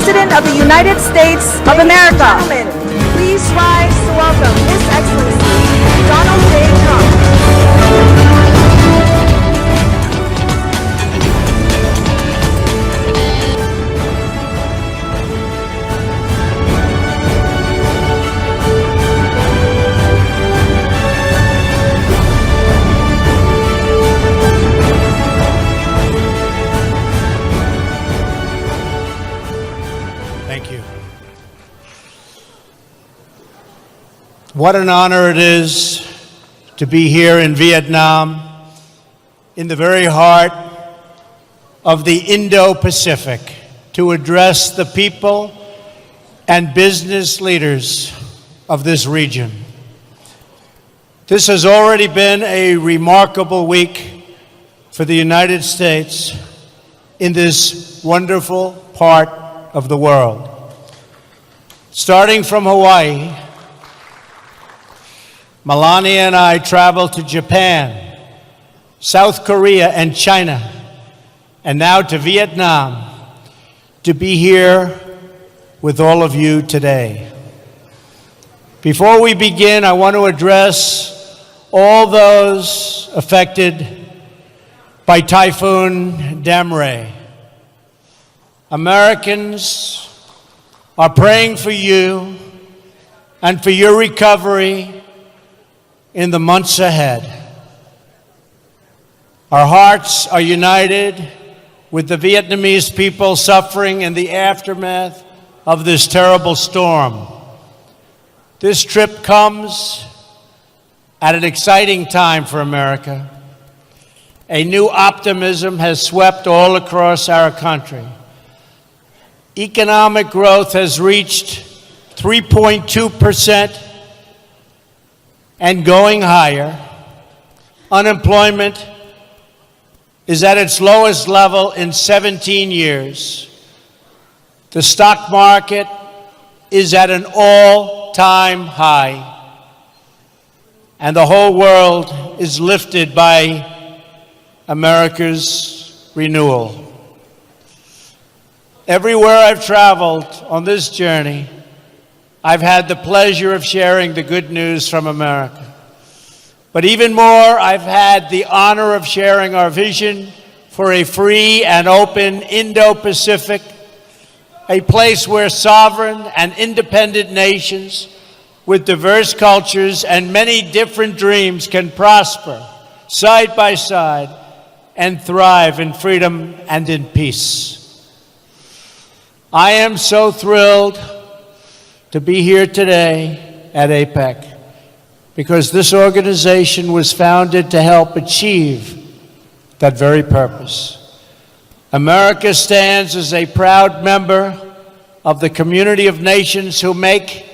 President of the United States of America. Gentlemen, please rise to welcome His Excellency Donald J. Trump. Thank you. What an honor it is to be here in Vietnam, in the very heart of the Indo-Pacific, to address the people and business leaders of this region. This has already been a remarkable week for the United States in this wonderful part of the world. Starting from Hawaii, Melania and I traveled to Japan, South Korea, and China, and now to Vietnam to be here with all of you today. Before we begin, I want to address all those affected by Typhoon Damre. Americans are praying for you and for your recovery in the months ahead. Our hearts are united with the Vietnamese people suffering in the aftermath of this terrible storm. This trip comes at an exciting time for America. A new optimism has swept all across our country. Economic growth has reached 3.2% and going higher. Unemployment is at its lowest level in 17 years. The stock market is at an all-time high. And the whole world is lifted by America's renewal. Everywhere I've traveled on this journey, I've had the pleasure of sharing the good news from America. But even more, I've had the honor of sharing our vision for a free and open Indo-Pacific, a place where sovereign and independent nations with diverse cultures and many different dreams can prosper side by side and thrive in freedom and in peace. I am so thrilled to be here today at APEC because this organization was founded to help achieve that very purpose. America stands as a proud member of the community of nations who make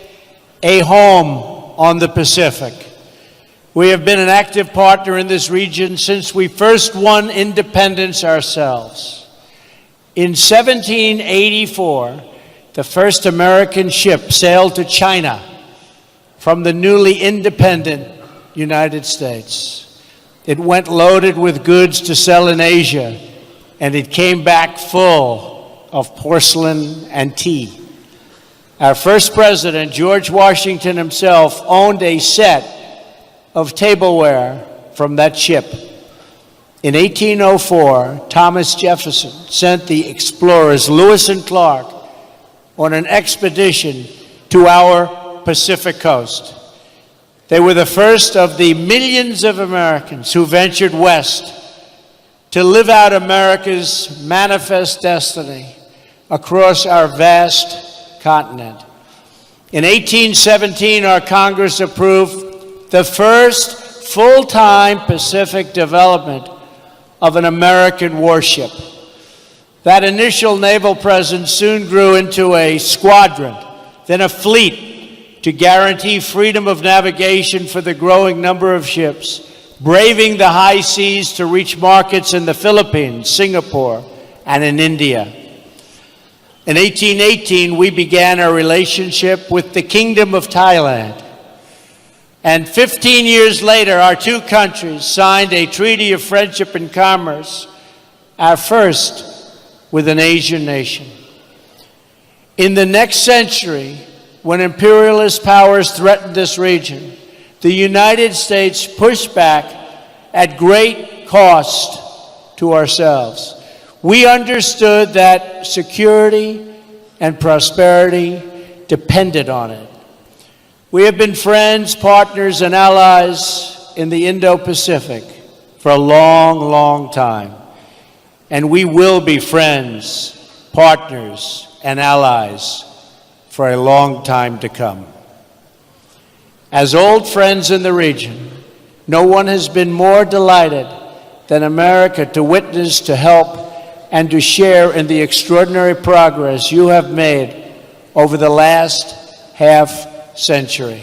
a home on the Pacific. We have been an active partner in this region since we first won independence ourselves. In 1784, the first American ship sailed to China from the newly independent United States. It went loaded with goods to sell in Asia, and it came back full of porcelain and tea. Our first president, George Washington himself, owned a set of tableware from that ship. In 1804, Thomas Jefferson sent the explorers Lewis and Clark on an expedition to our Pacific coast. They were the first of the millions of Americans who ventured west to live out America's manifest destiny across our vast continent. In 1817, our Congress approved the first full-time Pacific development of an American warship. That initial naval presence soon grew into a squadron, then a fleet to guarantee freedom of navigation for the growing number of ships, braving the high seas to reach markets in the Philippines, Singapore, and in India. In 1818, we began our relationship with the Kingdom of Thailand. And 15 years later, our two countries signed a treaty of friendship and commerce, our first with an Asian nation. In the next century, when imperialist powers threatened this region, the United States pushed back at great cost to ourselves. We understood that security and prosperity depended on it. We have been friends, partners, and allies in the Indo-Pacific for a long, long time. And we will be friends, partners, and allies for a long time to come. As old friends in the region, no one has been more delighted than America to witness, to help, and to share in the extraordinary progress you have made over the last half-century.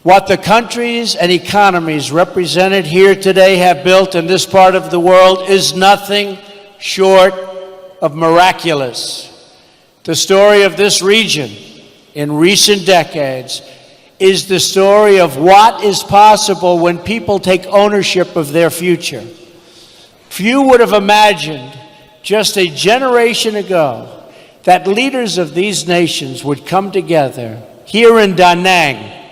What the countries and economies represented here today have built in this part of the world is nothing short of miraculous. The story of this region in recent decades is the story of what is possible when people take ownership of their future. Few would have imagined just a generation ago that leaders of these nations would come together here in Da Nang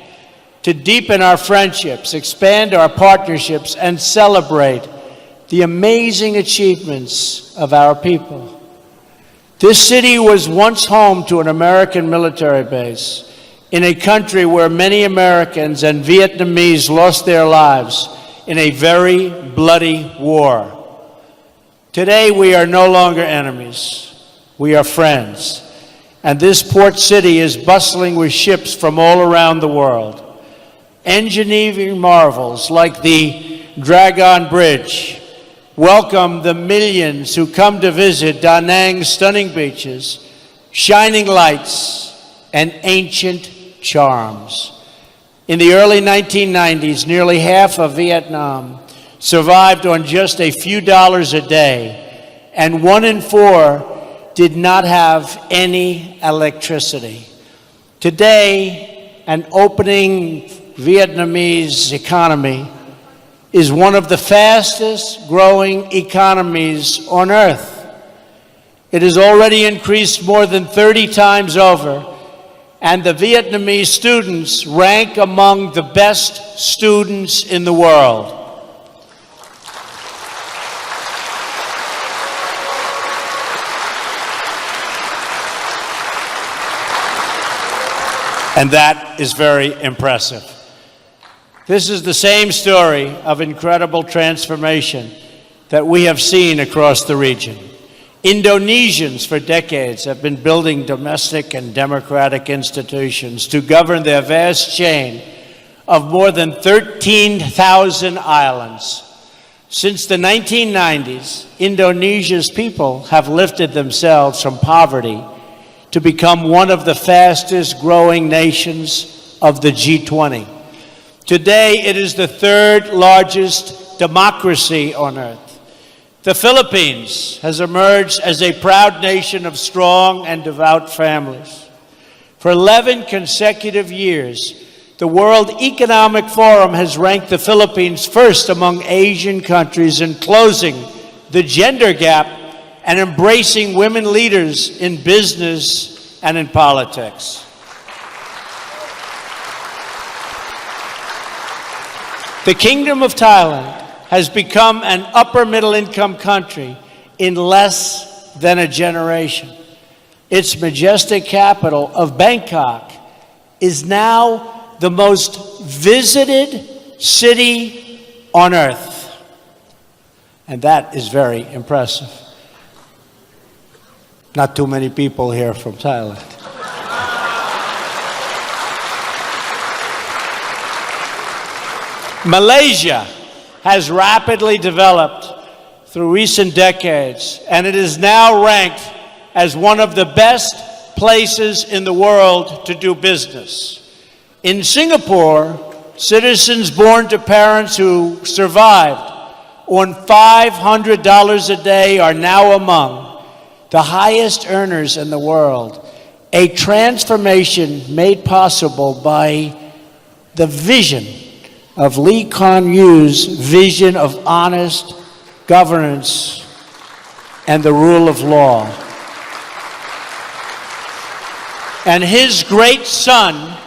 to deepen our friendships, expand our partnerships, and celebrate the amazing achievements of our people. This city was once home to an American military base in a country where many Americans and Vietnamese lost their lives in a very bloody war. Today, we are no longer enemies. We are friends. And this port city is bustling with ships from all around the world. Engineering marvels like the Dragon Bridge welcome the millions who come to visit Da Nang's stunning beaches, shining lights, and ancient charms. In the early 1990s, nearly half of Vietnam survived on just a few dollars a day, and 1 in 4 did not have any electricity. Today, an opening Vietnamese economy is one of the fastest growing economies on earth. It has already increased more than 30 times over, and the Vietnamese students rank among the best students in the world. And that is very impressive. This is the same story of incredible transformation that we have seen across the region. Indonesians for decades have been building domestic and democratic institutions to govern their vast chain of more than 13,000 islands. Since the 1990s, Indonesia's people have lifted themselves from poverty to become one of the fastest growing nations of the G20. Today, it is the third largest democracy on earth. The Philippines has emerged as a proud nation of strong and devout families. For 11 consecutive years, the World Economic Forum has ranked the Philippines first among Asian countries in closing the gender gap and embracing women leaders in business and in politics. The Kingdom of Thailand has become an upper middle income country in less than a generation. Its majestic capital of Bangkok is now the most visited city on earth. And that is very impressive. Not too many people here from Thailand. Malaysia has rapidly developed through recent decades, and it is now ranked as one of the best places in the world to do business. In Singapore, citizens born to parents who survived on $500 a day are now among the highest earners in the world, a transformation made possible by the vision of Lee Kuan Yew's vision of honest governance and the rule of law. And his great son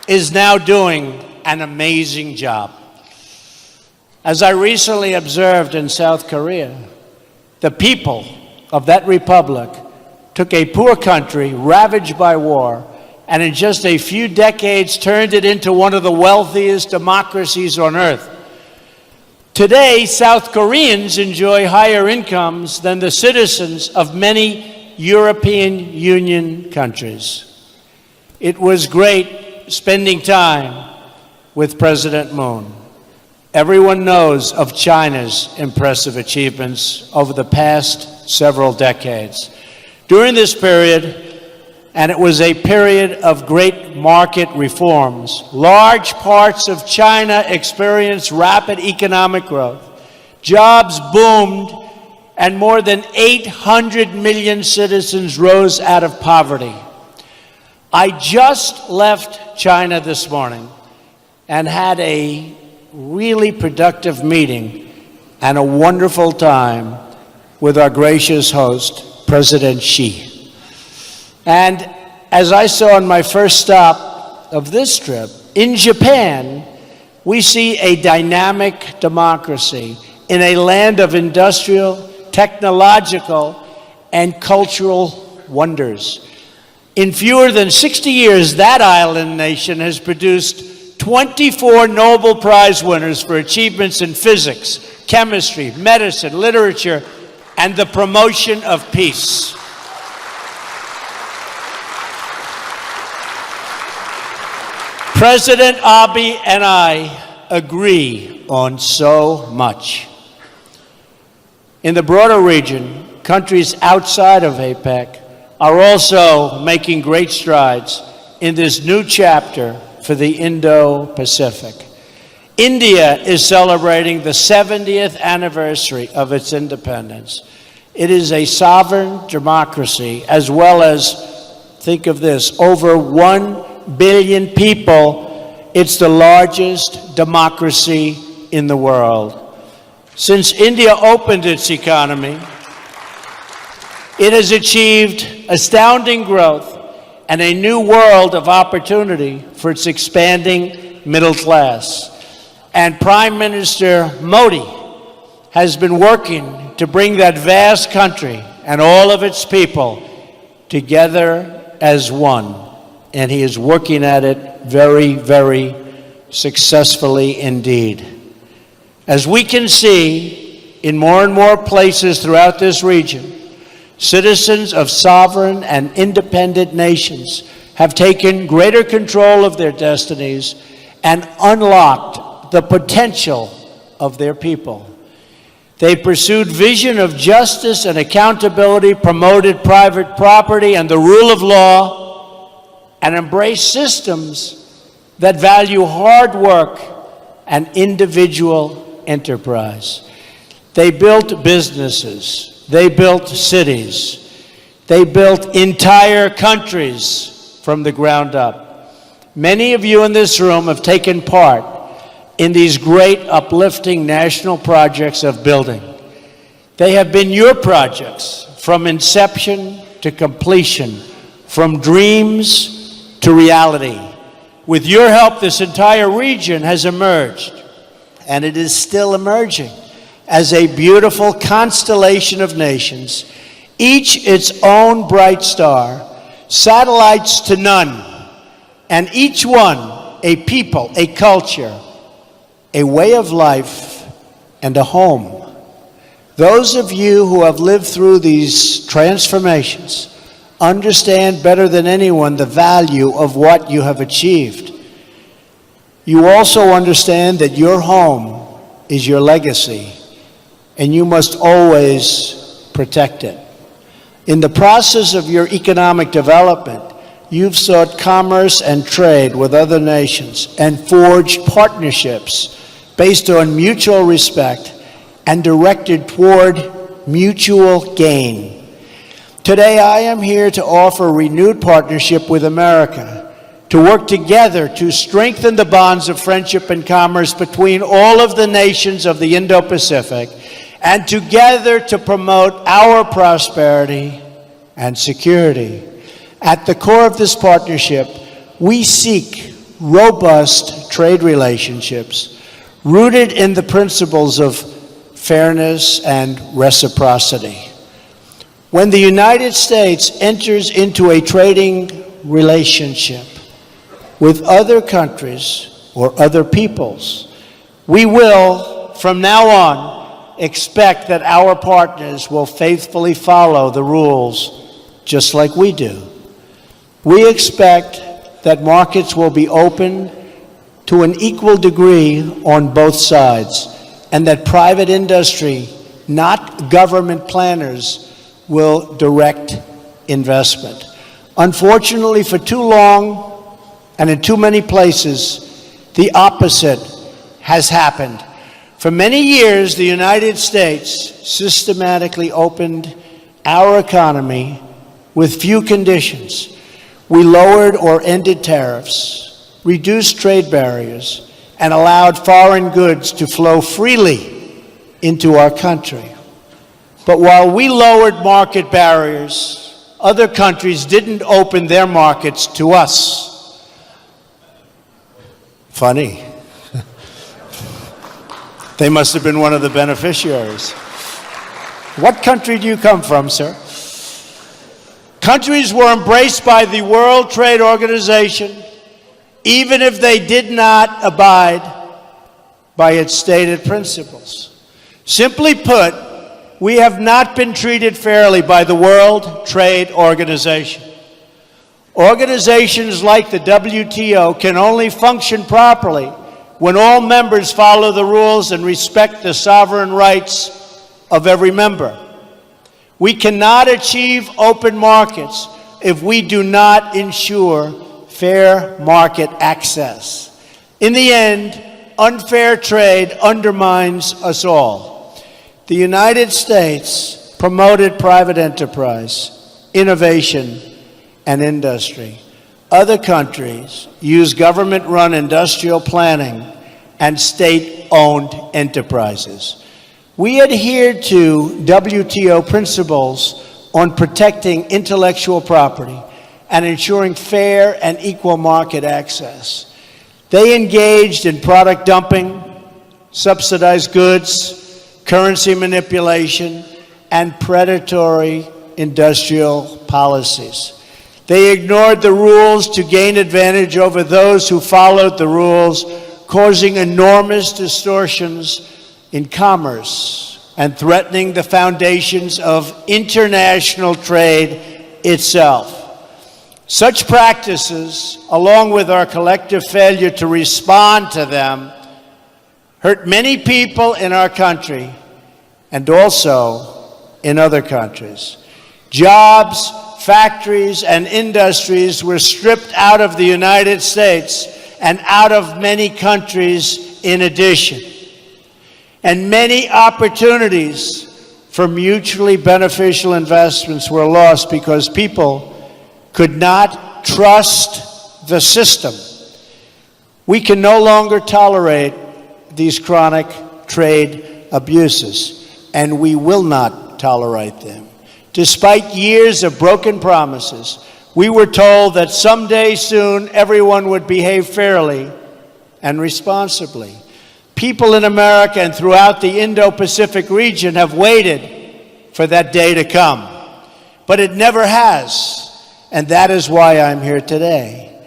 is now doing an amazing job. As I recently observed in South Korea, the people of that republic took a poor country ravaged by war and in just a few decades turned it into one of the wealthiest democracies on earth. Today, South Koreans enjoy higher incomes than the citizens of many European Union countries. It was great spending time with President Moon. Everyone knows of China's impressive achievements over the past several decades. During this period, and it was a period of great market reforms, large parts of China experienced rapid economic growth. Jobs boomed, and more than 800 million citizens rose out of poverty. I just left China this morning and had a really productive meeting and a wonderful time with our gracious host, President Xi. And as I saw on my first stop of this trip, in Japan, we see a dynamic democracy in a land of industrial, technological, and cultural wonders. In fewer than 60 years, that island nation has produced 24 Nobel Prize winners for achievements in physics, chemistry, medicine, literature, and the promotion of peace. President Abe and I agree on so much. In the broader region, countries outside of APEC are also making great strides in this new chapter for the Indo-Pacific. India is celebrating the 70th anniversary of its independence. It is a sovereign democracy, as well as, think of this, over 1 billion people. It's the largest democracy in the world. Since India opened its economy, it has achieved astounding growth and a new world of opportunity for its expanding middle class. And Prime Minister Modi has been working to bring that vast country and all of its people together as one. And he is working at it very, very successfully indeed. As we can see in more and more places throughout this region, citizens of sovereign and independent nations have taken greater control of their destinies and unlocked the potential of their people. They pursued vision of justice and accountability, promoted private property and the rule of law, and embraced systems that value hard work and individual enterprise. They built businesses, they built cities, they built entire countries from the ground up. Many of you in this room have taken part in these great uplifting national projects of building. They have been your projects from inception to completion, from dreams to reality. With your help, this entire region has emerged, and it is still emerging, as a beautiful constellation of nations, each its own bright star, satellites to none, and each one a people, a culture, a way of life, and a home. Those of you who have lived through these transformations understand better than anyone the value of what you have achieved. You also understand that your home is your legacy, and you must always protect it. In the process of your economic development, you've sought commerce and trade with other nations and forged partnerships based on mutual respect and directed toward mutual gain. Today, I am here to offer renewed partnership with America, to work together to strengthen the bonds of friendship and commerce between all of the nations of the Indo-Pacific, and together to promote our prosperity and security. At the core of this partnership, we seek robust trade relationships rooted in the principles of fairness and reciprocity. When the United States enters into a trading relationship with other countries or other peoples, we will, from now on, expect that our partners will faithfully follow the rules just like we do. We expect that markets will be open to an equal degree on both sides, and that private industry, not government planners, will direct investment. Unfortunately, for too long and in too many places, the opposite has happened. For many years, the United States systematically opened our economy with few conditions. We lowered or ended tariffs, reduced trade barriers, and allowed foreign goods to flow freely into our country. But while we lowered market barriers, other countries didn't open their markets to us. Funny. They must have been one of the beneficiaries. What country do you come from, sir? Countries were embraced by the World Trade Organization, even if they did not abide by its stated principles. Simply put, we have not been treated fairly by the World Trade Organization. Organizations like the WTO can only function properly when all members follow the rules and respect the sovereign rights of every member. We cannot achieve open markets if we do not ensure fair market access. In the end, unfair trade undermines us all. The United States promoted private enterprise, innovation, and industry. Other countries use government-run industrial planning and state-owned enterprises. We adhere to WTO principles on protecting intellectual property and ensuring fair and equal market access. They engaged in product dumping, subsidized goods, currency manipulation, and predatory industrial policies. They ignored the rules to gain advantage over those who followed the rules, causing enormous distortions in commerce and threatening the foundations of international trade itself. Such practices, along with our collective failure to respond to them, hurt many people in our country and also in other countries. Jobs, factories, and industries were stripped out of the United States and out of many countries in addition. And many opportunities for mutually beneficial investments were lost because people could not trust the system. We can no longer tolerate these chronic trade abuses, and we will not tolerate them. Despite years of broken promises, we were told that someday soon everyone would behave fairly and responsibly. People in America and throughout the Indo-Pacific region have waited for that day to come, but it never has, and that is why I'm here today,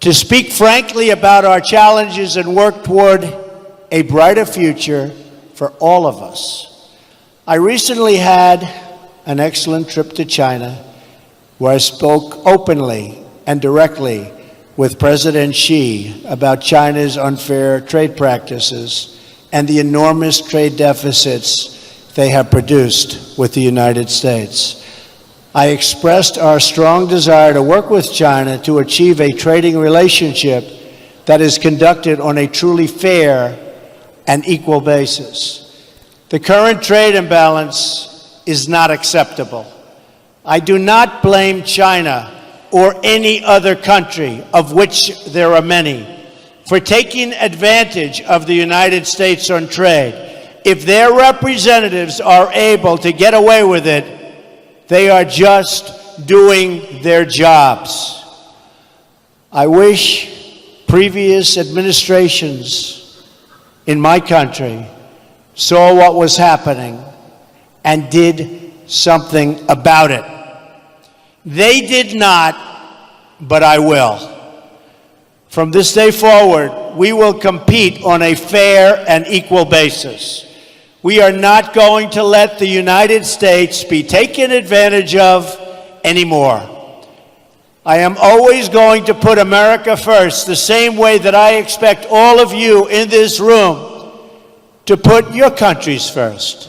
to speak frankly about our challenges and work toward a brighter future for all of us. I recently had an excellent trip to China where I spoke openly and directly with President Xi about China's unfair trade practices and the enormous trade deficits they have produced with the United States. I expressed our strong desire to work with China to achieve a trading relationship that is conducted on a truly fair and equal basis. The current trade imbalance is not acceptable. I do not blame China or any other country, of which there are many, for taking advantage of the United States on trade. If their representatives are able to get away with it, they are just doing their jobs. I wish previous administrations in my country saw what was happening and did something about it. They did not, but I will. From this day forward, we will compete on a fair and equal basis. We are not going to let the United States be taken advantage of anymore. I am always going to put America first, the same way that I expect all of you in this room to put your countries first.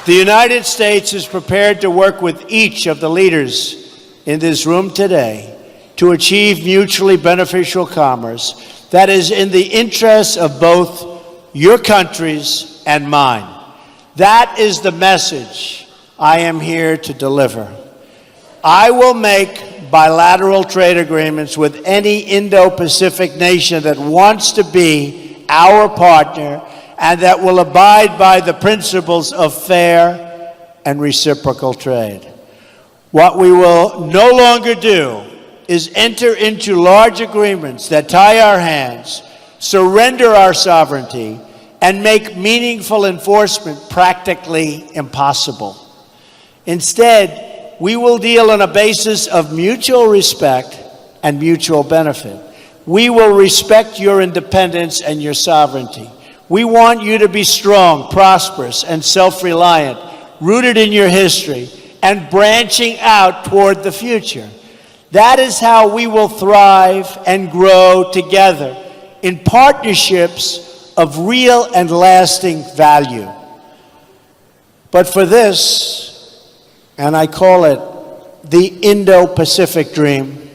The United States is prepared to work with each of the leaders in this room today to achieve mutually beneficial commerce that is in the interests of both your countries and mine. That is the message I am here to deliver. I will make bilateral trade agreements with any Indo-Pacific nation that wants to be our partner and that will abide by the principles of fair and reciprocal trade. What we will no longer do is enter into large agreements that tie our hands, surrender our sovereignty, and make meaningful enforcement practically impossible. Instead, we will deal on a basis of mutual respect and mutual benefit. We will respect your independence and your sovereignty. We want you to be strong, prosperous, and self-reliant, rooted in your history, and branching out toward the future. That is how we will thrive and grow together in partnerships of real and lasting value. But for this, and I call it the Indo-Pacific dream,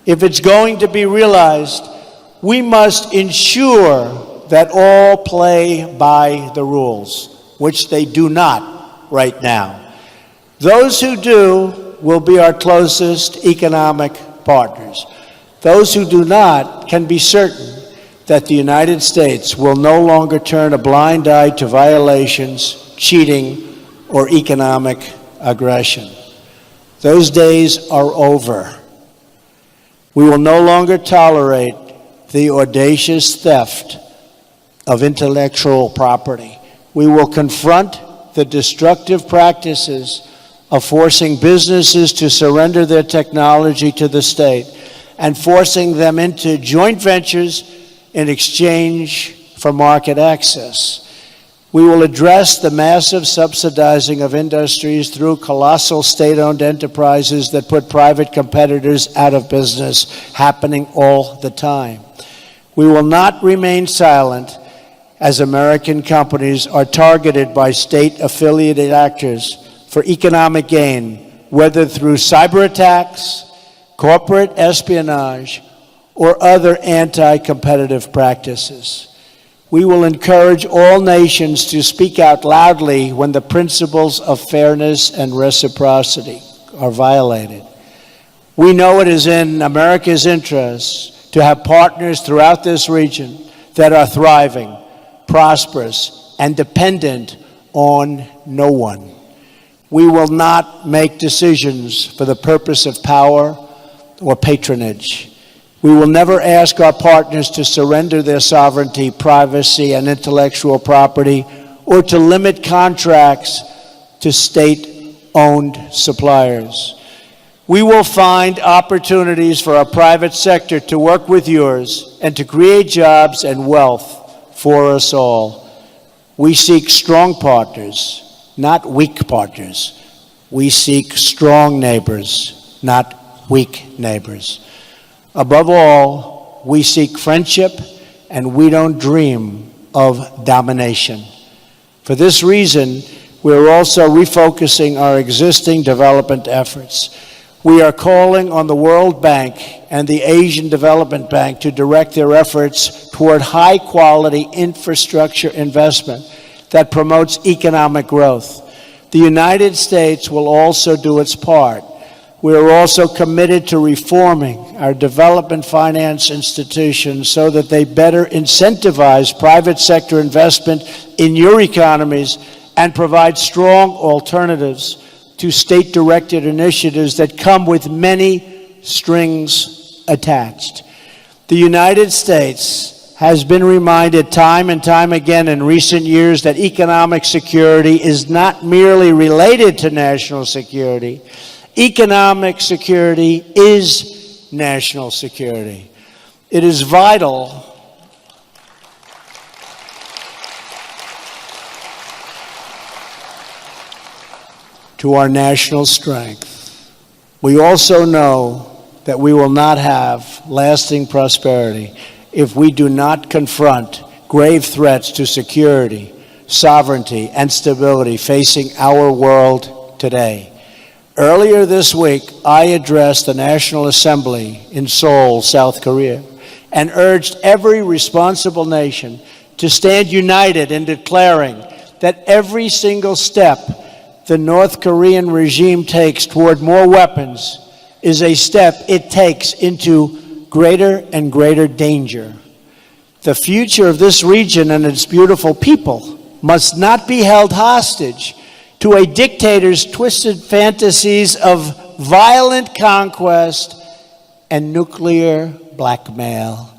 if it's going to be realized, we must ensure that all play by the rules, which they do not right now. Those who do will be our closest economic partners. Those who do not can be certain that the United States will no longer turn a blind eye to violations, cheating, or economic aggression. Those days are over. We will no longer tolerate the audacious theft of intellectual property. We will confront the destructive practices of forcing businesses to surrender their technology to the state and forcing them into joint ventures in exchange for market access. We will address the massive subsidizing of industries through colossal state-owned enterprises that put private competitors out of business, happening all the time. We will not remain silent as American companies are targeted by state-affiliated actors for economic gain, whether through cyber attacks, corporate espionage, or other anti-competitive practices. We will encourage all nations to speak out loudly when the principles of fairness and reciprocity are violated. We know it is in America's interest to have partners throughout this region that are thriving, prosperous, and dependent on no one. We will not make decisions for the purpose of power or patronage. We will never ask our partners to surrender their sovereignty, privacy, and intellectual property, or to limit contracts to state-owned suppliers. We will find opportunities for our private sector to work with yours and to create jobs and wealth for us all. We seek strong partners, not weak partners. We seek strong neighbors, not weak neighbors. Above all, we seek friendship, and we don't dream of domination. For this reason, we're also refocusing our existing development efforts. We are calling on the World Bank and the Asian Development Bank to direct their efforts toward high-quality infrastructure investment that promotes economic growth. The United States will also do its part. We are also committed to reforming our development finance institutions so that they better incentivize private sector investment in your economies and provide strong alternatives to state-directed initiatives that come with many strings attached. The United States has been reminded time and time again in recent years that economic security is not merely related to national security. Economic security is national security. It is vital to our national strength. We also know that we will not have lasting prosperity if we do not confront grave threats to security, sovereignty, and stability facing our world today. Earlier this week, I addressed the National Assembly in Seoul, South Korea, and urged every responsible nation to stand united in declaring that every single step the North Korean regime takes toward more weapons is a step it takes into greater and greater danger. The future of this region and its beautiful people must not be held hostage to a dictator's twisted fantasies of violent conquest and nuclear blackmail.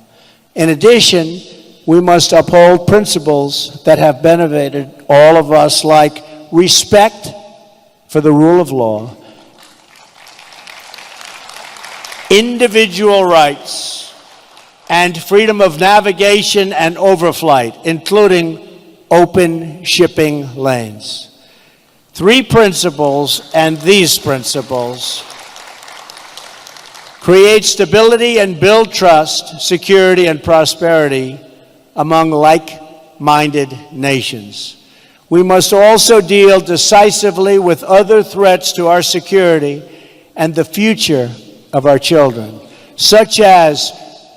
In addition, we must uphold principles that have benefited all of us, like respect for the rule of law, individual rights, and freedom of navigation and overflight, including open shipping lanes. Three principles, and these principles create stability and build trust, security, and prosperity among like-minded nations. We must also deal decisively with other threats to our security and the future of our children, such as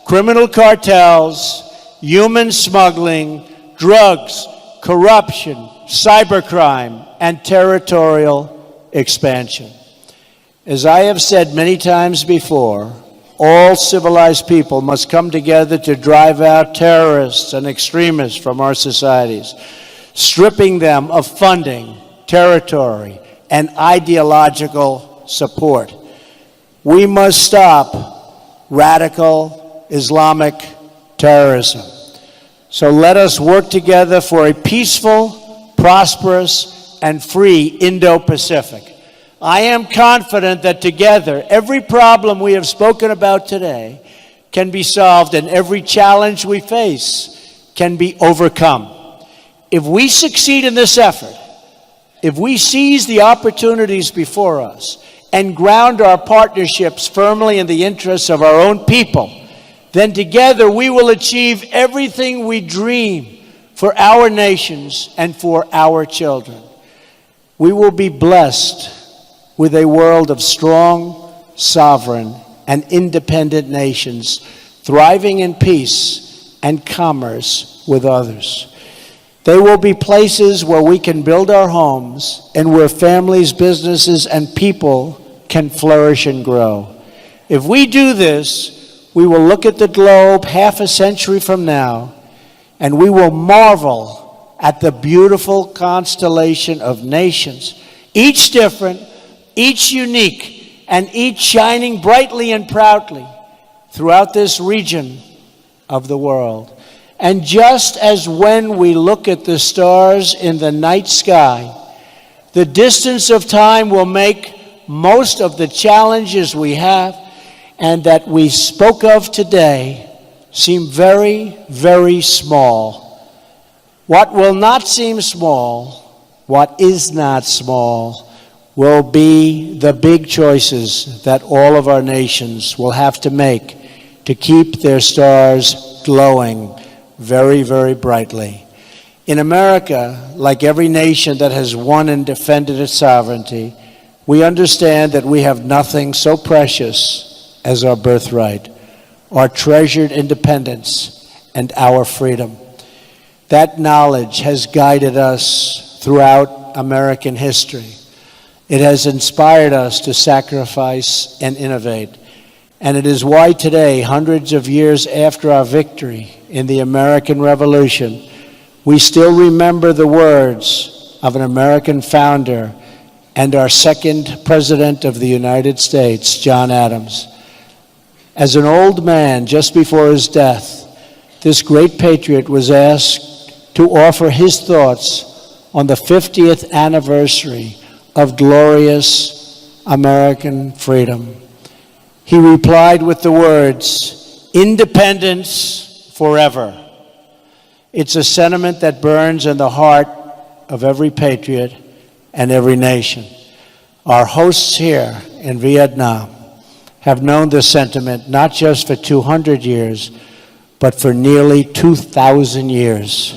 criminal cartels, human smuggling, drugs, corruption, cybercrime, and territorial expansion. As I have said many times before, all civilized people must come together to drive out terrorists and extremists from our societies, stripping them of funding, territory, and ideological support. We must stop radical Islamic terrorism. So let us work together for a peaceful, prosperous, and free Indo-Pacific. I am confident that together, every problem we have spoken about today can be solved and every challenge we face can be overcome. If we succeed in this effort, if we seize the opportunities before us and ground our partnerships firmly in the interests of our own people, then together we will achieve everything we dream for our nations and for our children. We will be blessed with a world of strong, sovereign, and independent nations, thriving in peace and commerce with others. They will be places where we can build our homes and where families, businesses, and people can flourish and grow. If we do this, we will look at the globe half a century from now, and we will marvel at the beautiful constellation of nations, each different, each unique, and each shining brightly and proudly throughout this region of the world. And just as when we look at the stars in the night sky, the distance of time will make most of the challenges we have and that we spoke of today seem very, very small. What will not seem small, what is not small, will be the big choices that all of our nations will have to make to keep their stars glowing very, very brightly. In America, like every nation that has won and defended its sovereignty, we understand that we have nothing so precious as our birthright, our treasured independence, and our freedom. That knowledge has guided us throughout American history. It has inspired us to sacrifice and innovate. And it is why today, hundreds of years after our victory in the American Revolution, we still remember the words of an American founder and our second President of the United States, John Adams. As an old man, just before his death, this great patriot was asked to offer his thoughts on the 50th anniversary of glorious American freedom. He replied with the words, "Independence forever." It's a sentiment that burns in the heart of every patriot and every nation. Our hosts here in Vietnam have known this sentiment not just for 200 years, but for nearly 2,000 years.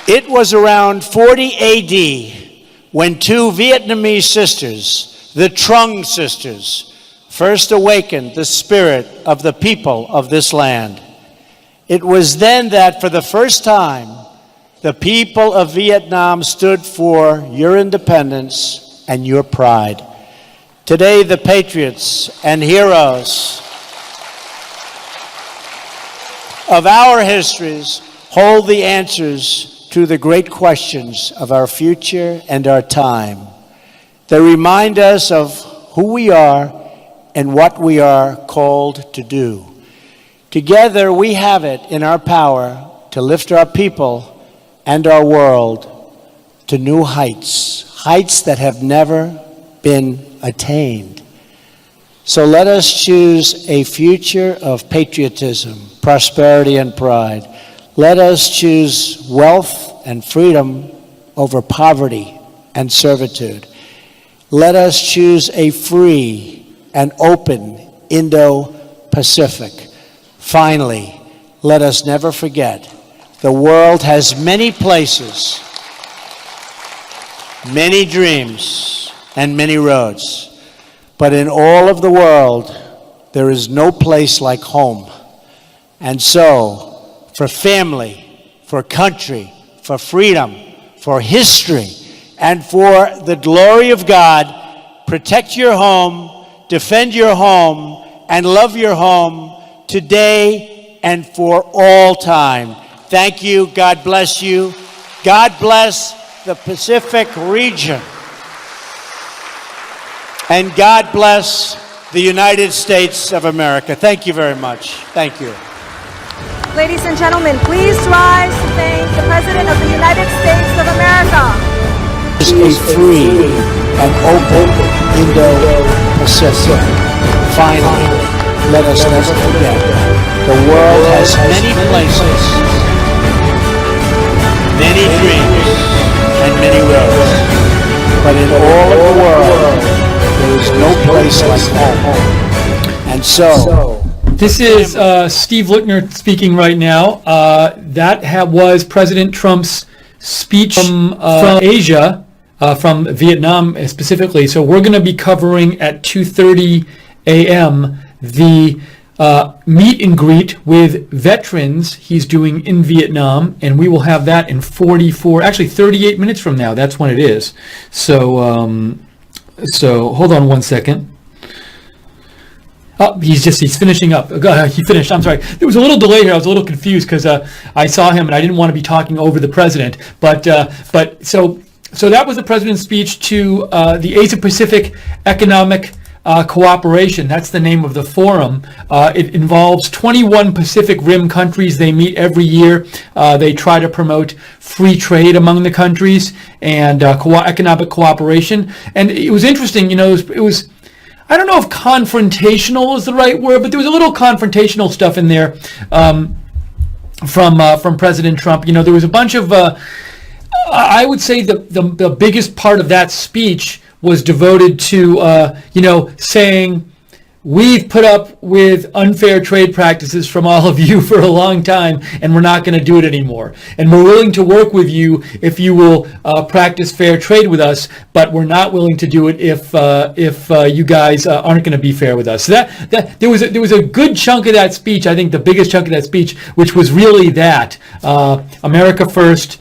It was around 40 AD when two Vietnamese sisters, the Trung sisters, first awakened the spirit of the people of this land. It was then that for the first time, the people of Vietnam stood for your independence and your pride. Today, the patriots and heroes of our histories hold the answers to the great questions of our future and our time. They remind us of who we are and what we are called to do. Together, we have it in our power to lift our people and our world to new heights, heights that have never been attained. So let us choose a future of patriotism, prosperity, and pride. Let us choose wealth and freedom over poverty and servitude. Let us choose a free and open Indo-Pacific. Finally, let us never forget, the world has many places, many dreams, and many roads. But in all of the world, there is no place like home. And so, for family, for country, for freedom, for history, and for the glory of God, protect your home, defend your home, and love your home today and for all time. Thank you. God bless you. God bless the Pacific region. And God bless the United States of America. Thank you very much. Thank you. Ladies and gentlemen, please rise to thank the President of the United States of America. Is a free and open Indo-Pacific. Finally, let us never forget, the world has many places, many dreams, and many roads. But in all of the world, there is no place like home. And so, this is Steve Lichtner speaking right now. That was President Trump's speech from Asia, from Vietnam specifically. So we're going to be covering at 2:30 a.m. the meet and greet with veterans he's doing in Vietnam, and we will have that in 38 minutes from now. That's when it is. So hold on one second. Oh, he's finishing up. He finished. I'm sorry. There was a little delay here. I was a little confused because I saw him and I didn't want to be talking over the president. But so that was the president's speech to the Asia-Pacific Economic Cooperation. That's the name of the forum. It involves 21 Pacific Rim countries. They meet every year. They try to promote free trade among the countries and economic cooperation. And it was interesting. You know, it was I don't know if confrontational is the right word, but there was a little confrontational stuff in there from President Trump. You know, there was a bunch of, I would say the biggest part of that speech was devoted to, saying, we've put up with unfair trade practices from all of you for a long time, and we're not going to do it anymore. And we're willing to work with you if you will practice fair trade with us, but we're not willing to do it if you guys aren't going to be fair with us. So that there was a good chunk of that speech. I think the biggest chunk of that speech, which was really that America first.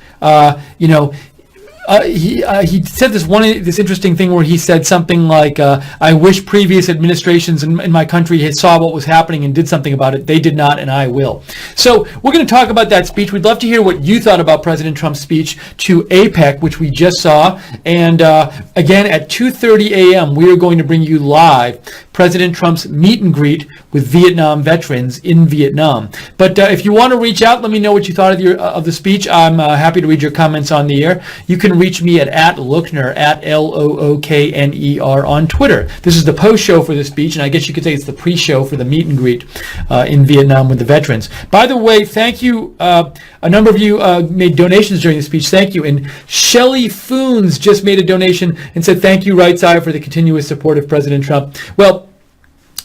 he said this interesting thing where he said something like, "I wish previous administrations in my country had saw what was happening and did something about it. They did not, and I will." So we're going to talk about that speech. We'd love to hear what you thought about President Trump's speech to APEC, which we just saw. And again, at 2:30 a.m., we are going to bring you live President Trump's meet and greet with Vietnam veterans in Vietnam. But if you want to reach out, let me know what you thought of the speech. I'm happy to read your comments on the air. You can reach me at Lookner, at Lookner on Twitter. This is the post-show for the speech, and I guess you could say it's the pre-show for the meet and greet in Vietnam with the veterans. By the way, thank you. A number of you made donations during the speech. Thank you. And Shelley Foons just made a donation and said, "Thank you, Right Side, for the continuous support of President Trump." Well,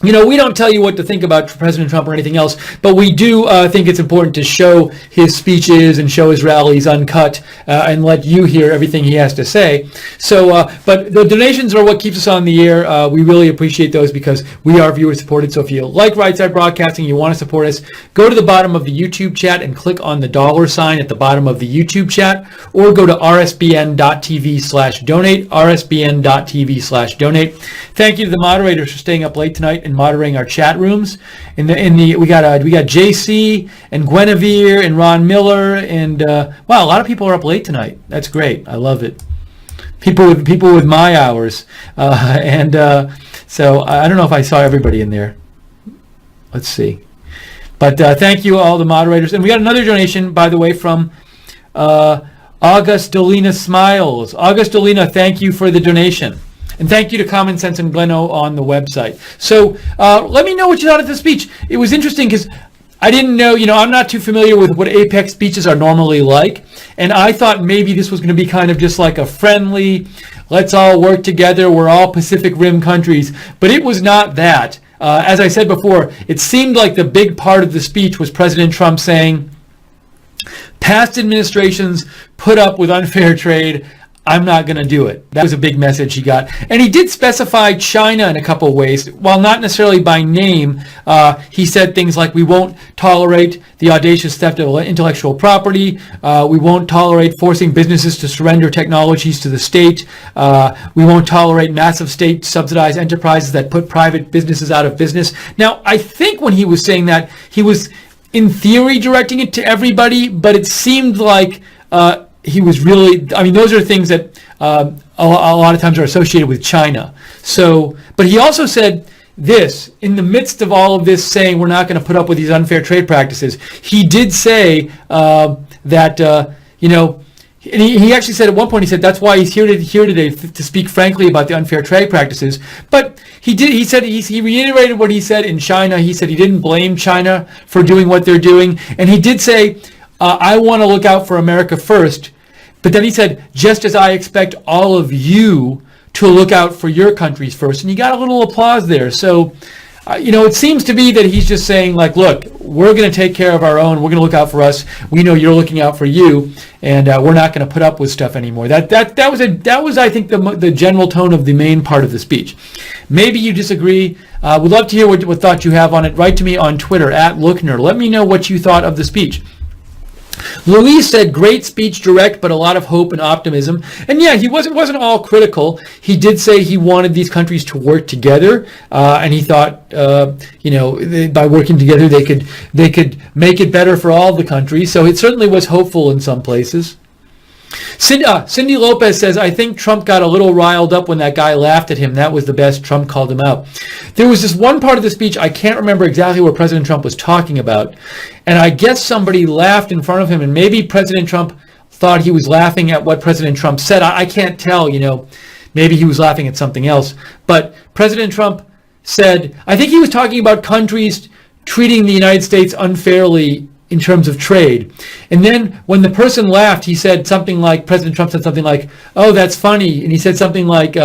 you know, we don't tell you what to think about President Trump or anything else, but we do think it's important to show his speeches and show his rallies uncut and let you hear everything he has to say. So, but the donations are what keeps us on the air. We really appreciate those because we are viewer supported. So if you like Right Side Broadcasting, you want to support us, go to the bottom of the YouTube chat and click on the $ at the bottom of the YouTube chat, or go to rsbn.tv/donate, rsbn.tv/donate. Thank you to the moderators for staying up late tonight and moderating our chat rooms. We got JC and Guinevere and Ron Miller and wow, a lot of people are up late tonight. That's great. I love it. People with my hours, so I don't know if I saw everybody in there. Let's see, but thank you all the moderators. And we got another donation, by the way, from Augustolina Smiles. Augustolina, thank you for the donation. And thank you to Common Sense and Gleno on the website. So let me know what you thought of the speech. It was interesting because I didn't know, I'm not too familiar with what APEC speeches are normally like. And I thought maybe this was going to be kind of just like a friendly, let's all work together, we're all Pacific Rim countries. But it was not that. As I said before, it seemed like the big part of the speech was President Trump saying, past administrations put up with unfair trade. I'm not going to do it. That was a big message he got. And he did specify China in a couple of ways. While not necessarily by name, he said things like, we won't tolerate the audacious theft of intellectual property. We won't tolerate forcing businesses to surrender technologies to the state. We won't tolerate massive state-subsidized enterprises that put private businesses out of business. Now, I think when he was saying that, he was, in theory, directing it to everybody, but it seemed like he was really, those are things that a lot of times are associated with China. So, but he also said this, in the midst of all of this saying we're not going to put up with these unfair trade practices, he did say that, and he actually said at one point, he said that's why he's here today to speak frankly about the unfair trade practices. But he reiterated what he said in China. He said he didn't blame China for doing what they're doing. And he did say, I want to look out for America first. But then he said, just as I expect all of you to look out for your countries first. And you got a little applause there. So, it seems to be that he's just saying, like, look, we're going to take care of our own. We're going to look out for us. We know you're looking out for you. And we're not going to put up with stuff anymore. That was I think, the general tone of the main part of the speech. Maybe you disagree. We'd love to hear what thoughts you have on it. Write to me on Twitter, at Lookner. Let me know what you thought of the speech. Louise said, great speech, direct, but a lot of hope and optimism. And yeah, he wasn't all critical. He did say he wanted these countries to work together, and he thought, by working together, they could make it better for all the countries. So it certainly was hopeful in some places. Cindy Lopez says, I think Trump got a little riled up when that guy laughed at him. That was the best. Trump called him out. There was this one part of the speech, I can't remember exactly what President Trump was talking about. And I guess somebody laughed in front of him, and maybe President Trump thought he was laughing at what President Trump said. I can't tell, maybe he was laughing at something else. But President Trump said, I think he was talking about countries treating the United States unfairly in terms of trade. And then when the person laughed, President Trump said something like, oh, that's funny. And he said something like,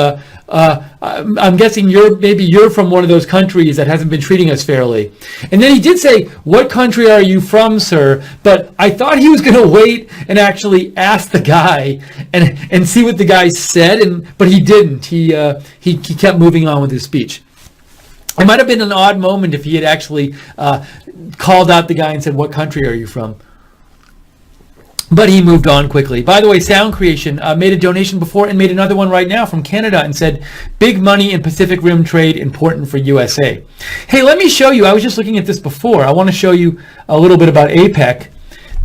I'm guessing you're from one of those countries that hasn't been treating us fairly. And then he did say, what country are you from, sir? But I thought he was going to wait and actually ask the guy and see what the guy said. But he didn't. He kept moving on with his speech. It might have been an odd moment if he had actually called out the guy and said, what country are you from? But he moved on quickly. By the way, Sound Creation made a donation before and made another one right now from Canada and said, big money in Pacific Rim trade, important for USA. Hey, let me show you. I was just looking at this before. I want to show you a little bit about APEC.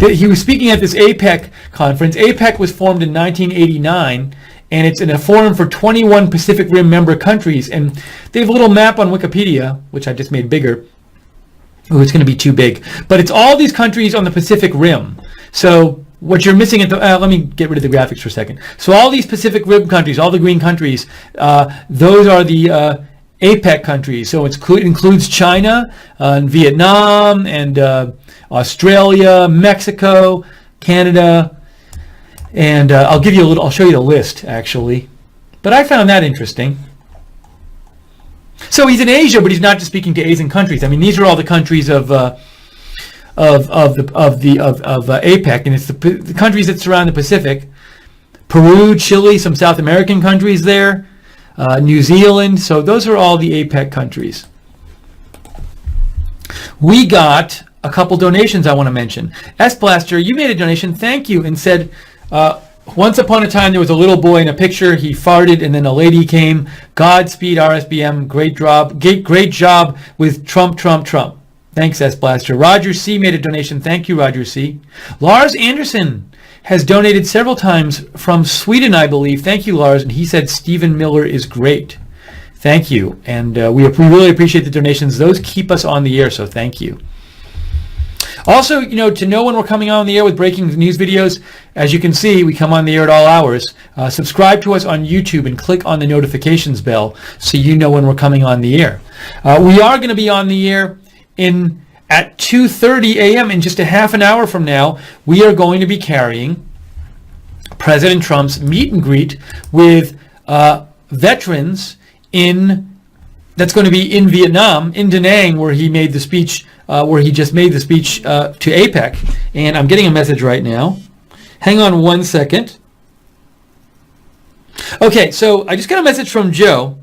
He was speaking at this APEC conference. APEC was formed in 1989, and it's in a forum for 21 Pacific Rim member countries. And they have a little map on Wikipedia, which I just made bigger. Oh, it's going to be too big. But it's all these countries on the Pacific Rim. So what you're missing at the, let me get rid of the graphics for a second. So all these Pacific Rim countries, all the green countries, those are the APEC countries. So it includes China, and Vietnam, and Australia, Mexico, Canada, and I'll show you the list actually. But I found that interesting. So he's in Asia, but he's not just speaking to Asian countries. I mean, these are all the countries of APEC, and it's the countries that surround the Pacific. Peru, Chile, some South American countries there, New Zealand. So those are all the APEC countries. We got a couple donations I want to mention. S Blaster, you made a donation, thank you, and said, once upon a time there was a little boy in a picture, he farted and then a lady came. Godspeed RSBM, great job with Trump. Thanks, S Blaster. Roger C made a donation. Thank you, Roger C. Lars Anderson has donated several times from Sweden, I believe. Thank you, Lars. And he said Stephen Miller is great. Thank you. And we really appreciate the donations. Those keep us on the air, so thank you. Also, to know when we're coming on the air with breaking news videos, as you can see, we come on the air at all hours. Subscribe to us on YouTube and click on the notifications bell so you know when we're coming on the air. We are going to be on the air at 2:30 a.m. in just a half an hour from now. We are going to be carrying President Trump's meet and greet with veterans that's going to be in Vietnam, in Da Nang, where he made the speech, just made the speech to APEC. And I'm getting a message right now. Hang on one second. Okay, so I just got a message from Joe.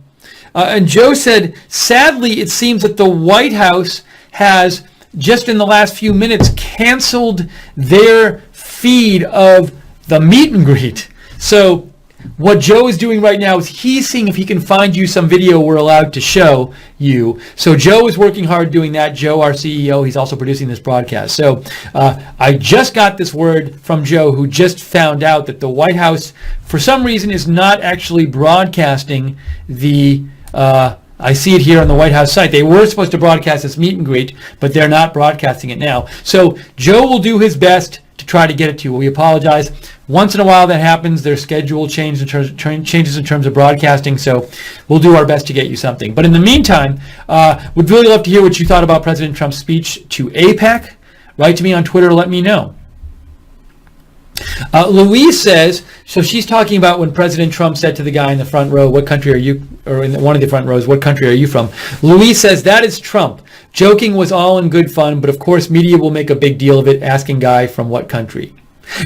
And Joe said, sadly, it seems that the White House has, just in the last few minutes, canceled their feed of the meet and greet. So what Joe is doing right now is he's seeing if he can find you some video we're allowed to show you. So Joe is working hard doing that. Joe, our CEO, he's also producing this broadcast. So I just got this word from Joe, who just found out that the White House, for some reason, is not actually broadcasting the I see it here on the White House site. They were supposed to broadcast this meet and greet, but they're not broadcasting it now. So Joe will do his best to try to get it to you. We apologize. Once in a while that happens. Their schedule changes in terms of broadcasting, so we'll do our best to get you something. But in the meantime, would really love to hear what you thought about President Trump's speech to APEC. Write to me on Twitter, let me know. Louise says, so she's talking about when President Trump said to the guy in the front row, what country are you, or in one of the front rows, what country are you from? Louise says, that is Trump. Joking was all in good fun, but of course media will make a big deal of it, asking guy from what country.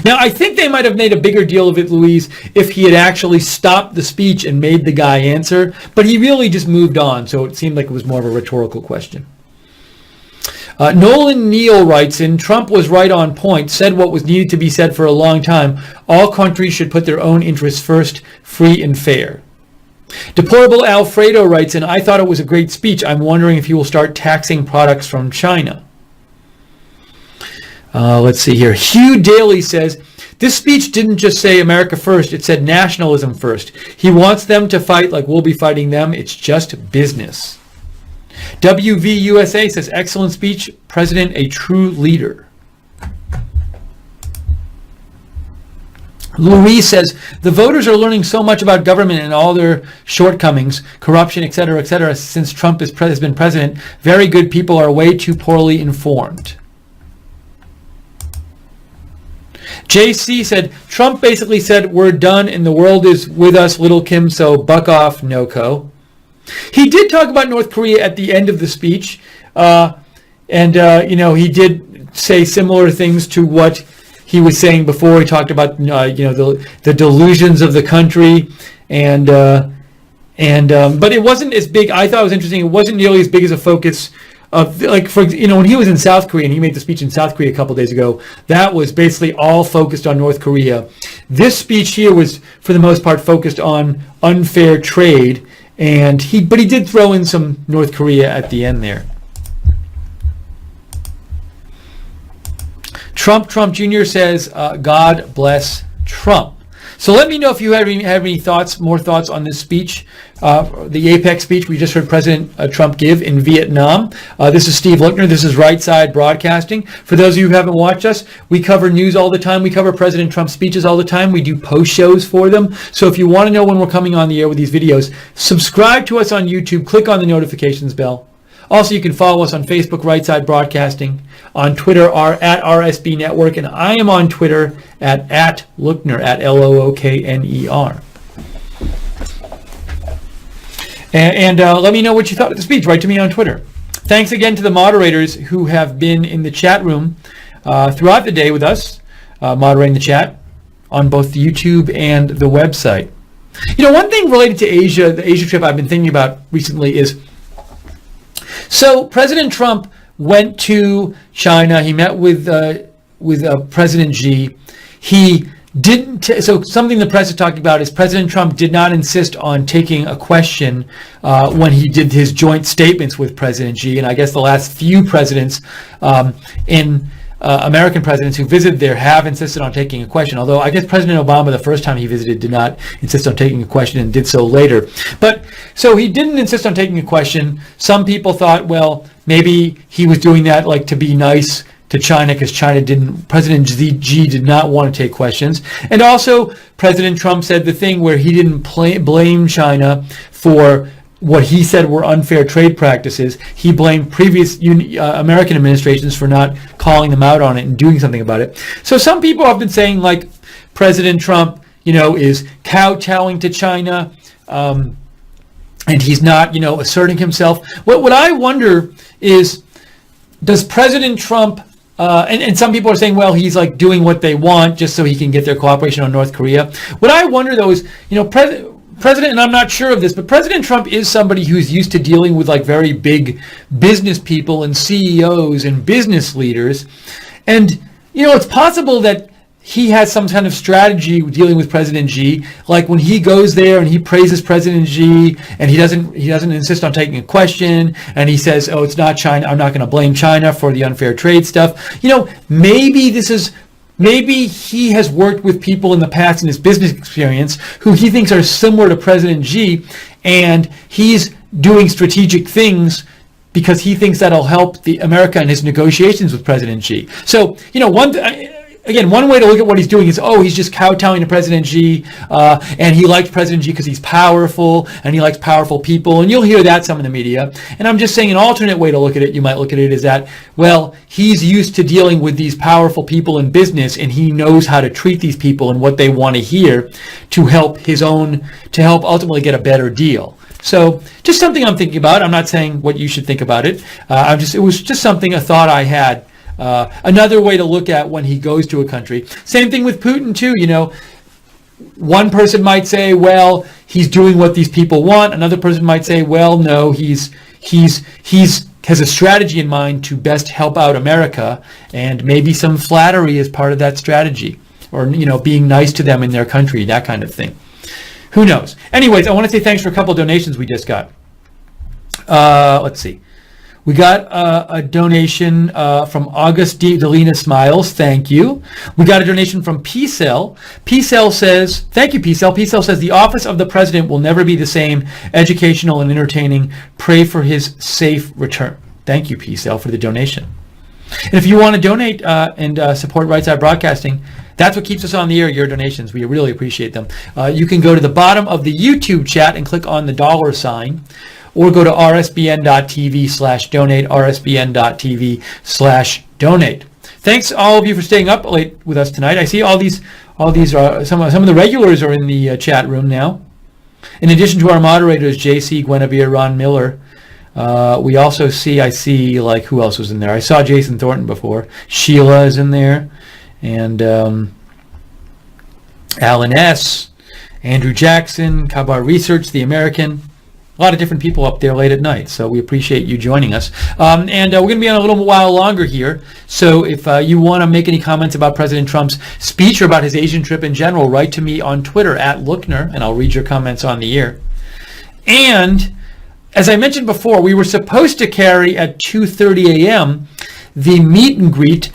Now, I think they might have made a bigger deal of it, Louise, if he had actually stopped the speech and made the guy answer, but he really just moved on, so it seemed like it was more of a rhetorical question. Nolan Neal writes in, Trump was right on point, said what was needed to be said for a long time. All countries should put their own interests first, free and fair. Deplorable Alfredo writes in, I thought it was a great speech. I'm wondering if he will start taxing products from China. Let's see here. Hugh Daly says, this speech didn't just say America first, it said nationalism first. He wants them to fight like we'll be fighting them. It's just business. WVUSA says, excellent speech, President, a true leader. Louise says, the voters are learning so much about government and all their shortcomings, corruption, etc., since Trump has been president. Very good people are way too poorly informed. JC said, Trump basically said, we're done and the world is with us, little Kim, so buck off, NOCO. He did talk about North Korea at the end of the speech, he did say similar things to what he was saying before. He talked about the delusions of the country, but it wasn't as big. I thought it was interesting. It wasn't nearly as big as a focus when he was in South Korea and he made the speech in South Korea a couple days ago, that was basically all focused on North Korea. This speech here was, for the most part, focused on unfair trade, but he did throw in some North Korea at the end there. Trump Jr. says, God bless Trump. So let me know if you have any thoughts, more thoughts on this speech, the APEC speech we just heard President Trump give in Vietnam. This is Steve Luckner. This is Right Side Broadcasting. For those of you who haven't watched us, we cover news all the time. We cover President Trump's speeches all the time. We do post shows for them. So if you want to know when we're coming on the air with these videos, subscribe to us on YouTube. Click on the notifications bell. Also, you can follow us on Facebook, Right Side Broadcasting, on Twitter, at RSB Network, and I am on Twitter at Lookner, at Lookner. And let me know what you thought of the speech. Write to me on Twitter. Thanks again to the moderators who have been in the chat room throughout the day with us, moderating the chat on both the YouTube and the website. One thing related to Asia, the Asia trip I've been thinking about recently is, so President Trump went to China. He met with President Xi. He didn't. So something the press is talking about is President Trump did not insist on taking a question when he did his joint statements with President Xi. And I guess the last few presidents American presidents who visited there have insisted on taking a question, although I guess President Obama, the first time he visited, did not insist on taking a question and did so later. But so he didn't insist on taking a question. Some people thought, well, maybe he was doing that like to be nice to China because President Xi did not want to take questions. And also President Trump said the thing where he didn't blame China for what he said were unfair trade practices. He blamed previous American administrations for not calling them out on it and doing something about it. So some people have been saying, like, President Trump, is kowtowing to China, and he's not, asserting himself. What I wonder is, does President Trump, and some people are saying, well, he's like doing what they want just so he can get their cooperation on North Korea. What I wonder, though, is, President, and I'm not sure of this, but President Trump is somebody who's used to dealing with like very big business people and CEOs and business leaders. And, it's possible that he has some kind of strategy dealing with President Xi. Like when he goes there and he praises President Xi and he doesn't insist on taking a question and he says, oh, it's not China. I'm not going to blame China for the unfair trade stuff. Maybe he has worked with people in the past in his business experience who he thinks are similar to President Xi, and he's doing strategic things because he thinks that'll help America in his negotiations with President Xi. So, one way to look at what he's doing is, he's just kowtowing to President Xi, and he likes President Xi because he's powerful, and he likes powerful people, and you'll hear that some in the media. And I'm just saying an alternate way to look at it, you might look at it, is that, well, he's used to dealing with these powerful people in business, and he knows how to treat these people and what they want to hear to help ultimately get a better deal. So just something I'm thinking about. I'm not saying what you should think about it. It was just a thought I had. Another way to look at when he goes to a country. Same thing with Putin too. One person might say, well, he's doing what these people want. Another person might say, well, no, he's has a strategy in mind to best help out America, and maybe some flattery is part of that strategy, or being nice to them in their country, that kind of thing. Who knows? Anyways, I want to say thanks for a couple of donations we just got. Let's see. We got a donation from August Delina Smiles. Thank you. We got a donation from P-Cell. P-Cell says, thank you, P-Cell. P-Cell says, the office of the president will never be the same. Educational and entertaining. Pray for his safe return. Thank you, P-Cell, for the donation. And if you want to donate and support Right Side Broadcasting, that's what keeps us on the air, your donations. We really appreciate them. You can go to the bottom of the YouTube chat and click on the $sign. Or go to rsbn.tv/donate, rsbn.tv/donate. Thanks all of you for staying up late with us tonight. I see all these some of the regulars are in the chat room now. In addition to our moderators, JC, Guinevere, Ron Miller, we also see like who else was in there? I saw Jason Thornton before. Sheila is in there, and Alan S., Andrew Jackson, Kabar Research, The American. a lot of different people up there late at night. So we appreciate you joining us. And we're going to be on a little while longer here. So if you want to make any comments about President Trump's speech or about his Asian trip in general, write to me on Twitter @Lookner, and I'll read your comments on the air. And as I mentioned before, we were supposed to carry at 2:30 a.m. the meet and greet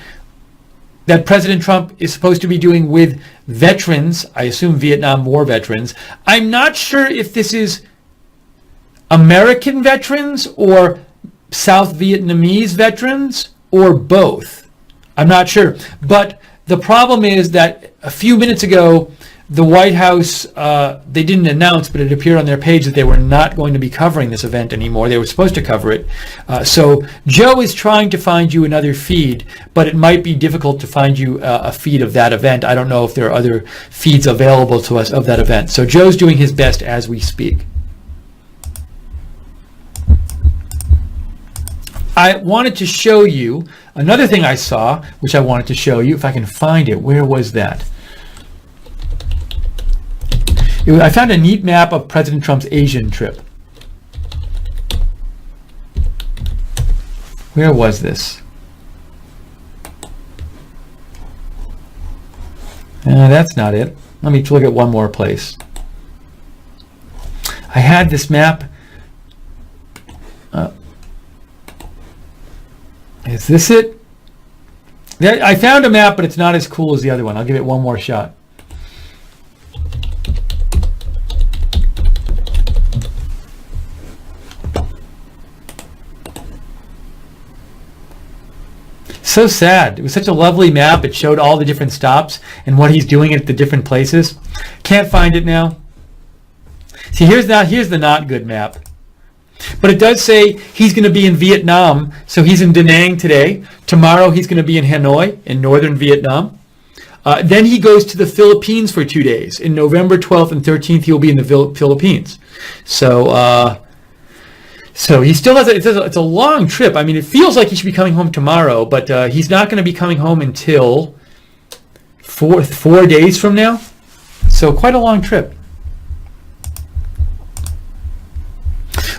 that President Trump is supposed to be doing with veterans, I assume Vietnam War veterans. I'm not sure if this is American veterans or South Vietnamese veterans or both. I'm not sure. But the problem is that a few minutes ago, the White House, they didn't announce, but it appeared on their page that they were not going to be covering this event anymore. They were supposed to cover it. So Joe is trying to find you another feed, but it might be difficult to find you a feed of that event. I don't know if there are other feeds available to us of that event. So Joe's doing his best as we speak. I wanted to show you another thing I saw, which I wanted to show you, if I can find it. Where was that? I found a neat map of President Trump's Asian trip. Where was this? That's not it. Let me look at one more place. I had this map. Is this it? I found a map, but it's not as cool as the other one. I'll give it one more shot. So sad. It was such a lovely map. It showed all the different stops and what he's doing at the different places. Can't find it now. See, here's the not good map. But it does say he's going to be in Vietnam. So he's in Da Nang today. Tomorrow he's going to be in Hanoi in northern Vietnam. Then he goes to the Philippines for 2 days. In November 12th and 13th, he'll be in the Philippines. So he still has it's a long trip. I mean, it feels like he should be coming home tomorrow, but he's not going to be coming home until four days from now. So quite a long trip.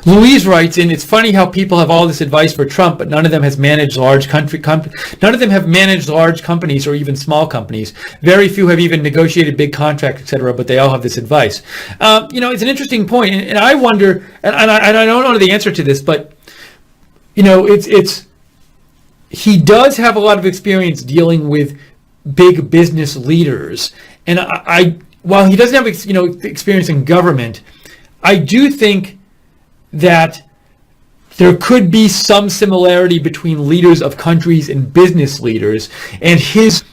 Louise writes in, it's funny how people have all this advice for Trump, but none of them has managed large none of them have managed large companies or even small companies. Very few have even negotiated big contracts, etc., but they all have this advice. It's an interesting point, and I wonder, and I don't know the answer to this, but he does have a lot of experience dealing with big business leaders, and while he doesn't have experience in government, I do think that there could be some similarity between leaders of countries and business leaders, and his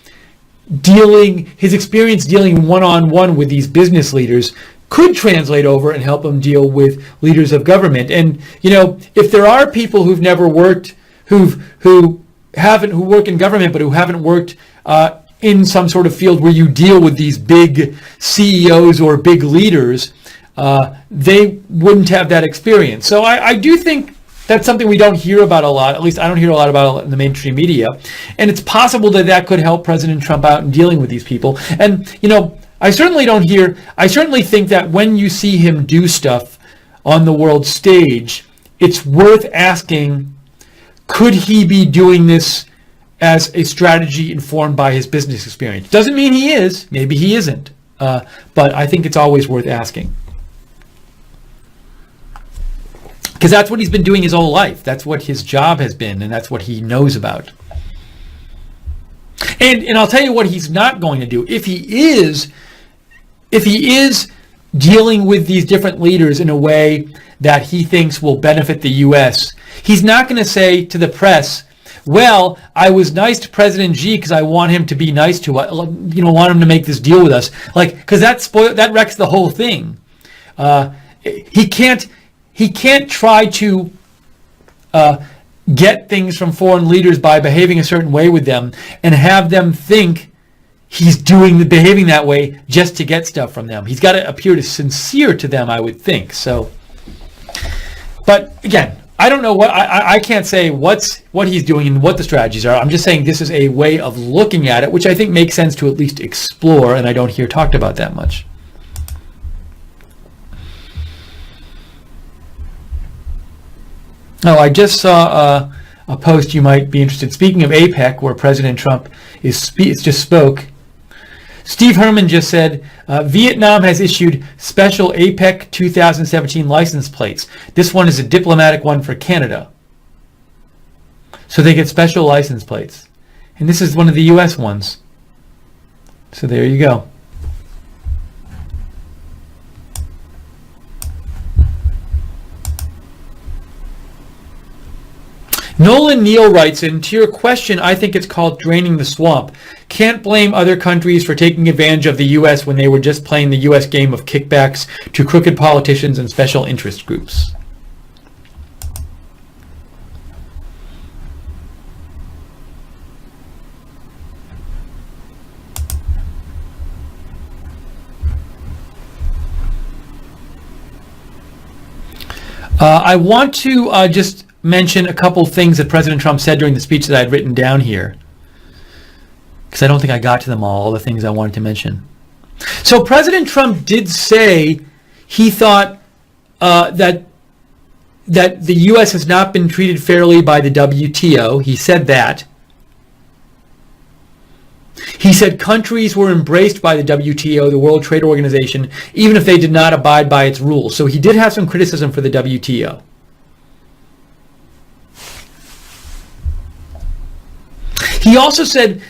experience dealing one-on-one with these business leaders could translate over and help him deal with leaders of government. And if there are people who've never worked, who work in government but who haven't worked in some sort of field where you deal with these big CEOs or big leaders, they wouldn't have that experience. So I do think that's something we don't hear about a lot. At least I don't hear a lot about it in the mainstream media. And it's possible that could help President Trump out in dealing with these people. And, I certainly think that when you see him do stuff on the world stage, it's worth asking, could he be doing this as a strategy informed by his business experience? Doesn't mean he is. Maybe he isn't. But I think it's always worth asking. Because that's what he's been doing his whole life. That's what his job has been, and that's what he knows about. And I'll tell you what he's not going to do. If he is dealing with these different leaders in a way that he thinks will benefit the U.S., he's not going to say to the press, well, I was nice to President Xi because I want him to be nice to us, want him to make this deal with us. Because that wrecks the whole thing. He can't try to get things from foreign leaders by behaving a certain way with them and have them think he's behaving that way just to get stuff from them. He's got to appear sincere to them, I would think. So, but again, I don't know I can't say what he's doing and what the strategies are. I'm just saying this is a way of looking at it, which I think makes sense to at least explore, and I don't hear talked about that much. Oh, I just saw a post you might be interested. Speaking of APEC, where President Trump just spoke, Steve Herman just said, Vietnam has issued special APEC 2017 license plates. This one is a diplomatic one for Canada. So they get special license plates. And this is one of the U.S. ones. So there you go. Nolan Neal writes in, to your question, I think it's called draining the swamp. Can't blame other countries for taking advantage of the U.S. when they were just playing the U.S. game of kickbacks to crooked politicians and special interest groups. I want to just mention a couple things that President Trump said during the speech that I had written down here, because I don't think I got to them all the things I wanted to mention. So President Trump did say he thought that the U.S. has not been treated fairly by the WTO. He said that. He said countries were embraced by the WTO, the World Trade Organization, even if they did not abide by its rules. So he did have some criticism for the WTO. He also said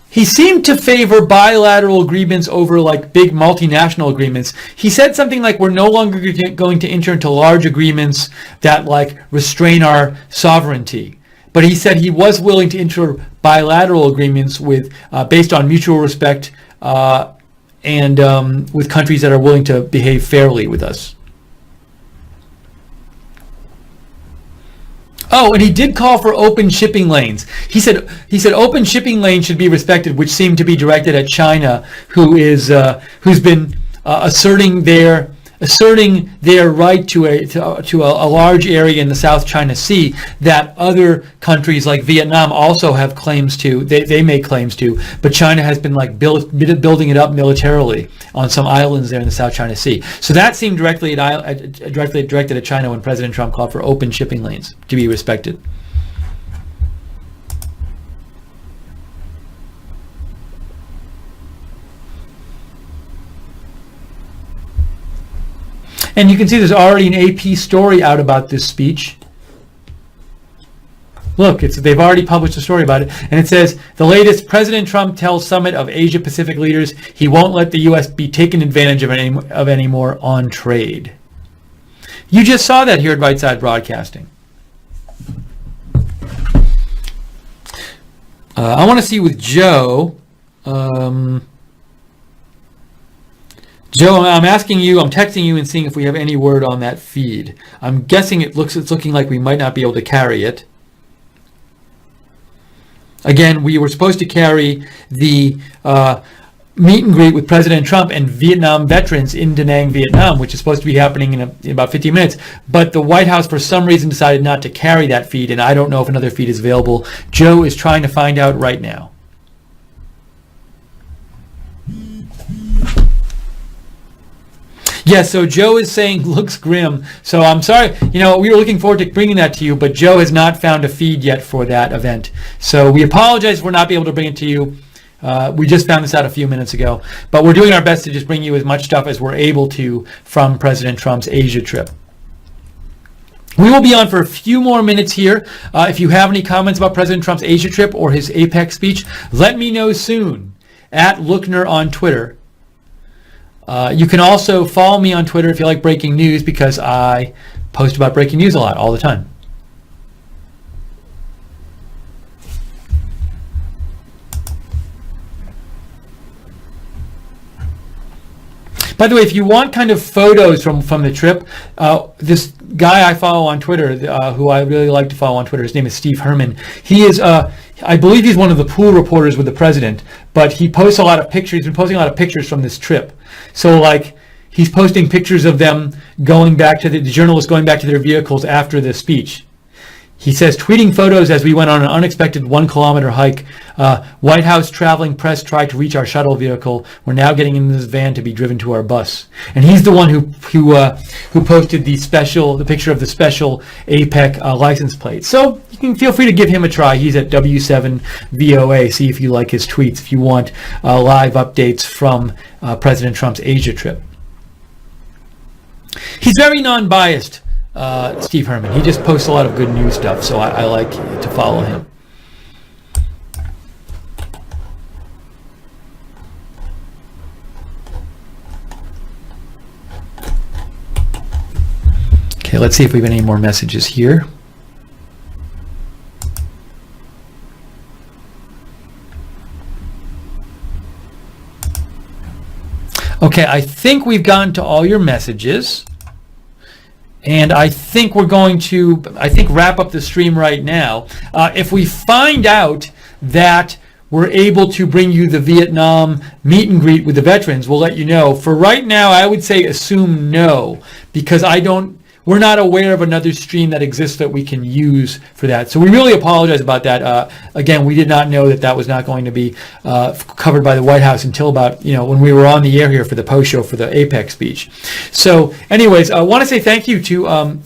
he seemed to favor bilateral agreements over like big multinational agreements. He said something like, we're no longer going to enter into large agreements that like restrain our sovereignty. But he said he was willing to enter bilateral agreements with based on mutual respect and with countries that are willing to behave fairly with us. Oh, and he did call for open shipping lanes. He said open shipping lanes should be respected, which seemed to be directed at China, who's been asserting their right to a large area in the South China Sea that other countries like Vietnam also have claims to. They make claims to, but China has been like building it up militarily on some islands there in the South China Sea. So that seemed directly directed at China when President Trump called for open shipping lanes to be respected. And you can see there's already an AP story out about this speech. Look, they've already published a story about it. And it says, the latest, President Trump tells summit of Asia-Pacific leaders he won't let the U.S. be taken advantage of anymore on trade. You just saw that here at Right Side Broadcasting. I want to see with Joe. Joe, I'm asking you, I'm texting you and seeing if we have any word on that feed. I'm guessing it's looking like we might not be able to carry it. Again, we were supposed to carry the meet and greet with President Trump and Vietnam veterans in Da Nang, Vietnam, which is supposed to be happening in about 15 minutes. But the White House, for some reason, decided not to carry that feed, and I don't know if another feed is available. Joe is trying to find out right now. Yes, so Joe is saying looks grim. So I'm sorry, we were looking forward to bringing that to you, but Joe has not found a feed yet for that event. So we apologize for not being able to bring it to you. We just found this out a few minutes ago, but we're doing our best to just bring you as much stuff as we're able to from President Trump's Asia trip. We will be on for a few more minutes here. If you have any comments about President Trump's Asia trip or his APEC speech, let me know soon at Lookner on Twitter. You can also follow me on Twitter if you like breaking news, because I post about breaking news a lot, all the time. By the way, if you want kind of photos from the trip, this guy I follow on Twitter, who I really like to follow on Twitter, his name is Steve Herman. He is, I believe he's one of the pool reporters with the president, but he posts a lot of pictures. He's been posting a lot of pictures from this trip. So like, he's posting pictures of them going back to the journalists going back to their vehicles after the speech. He says, tweeting photos as we went on an unexpected 1 kilometer hike. White House traveling press tried to reach our shuttle vehicle. We're now getting in this van to be driven to our bus. And he's the one who posted the picture of the special APEC license plate. So you can feel free to give him a try. He's at W7VOA. See if you like his tweets, if you want live updates from President Trump's Asia trip. He's very non-biased. Steve Herman. He just posts a lot of good news stuff, so I like to follow him. Okay, let's see if we have any more messages here. Okay, I think we've gotten to all your messages. And I think we're going to, wrap up the stream right now. If we find out that we're able to bring you the Vietnam meet and greet with the veterans, we'll let you know. For right now, I would say assume no, because we're not aware of another stream that exists that we can use for that. So we really apologize about that. Again, we did not know that was not going to be covered by the White House until about, when we were on the air here for the post show for the APEC speech. So anyways, I want to say thank you to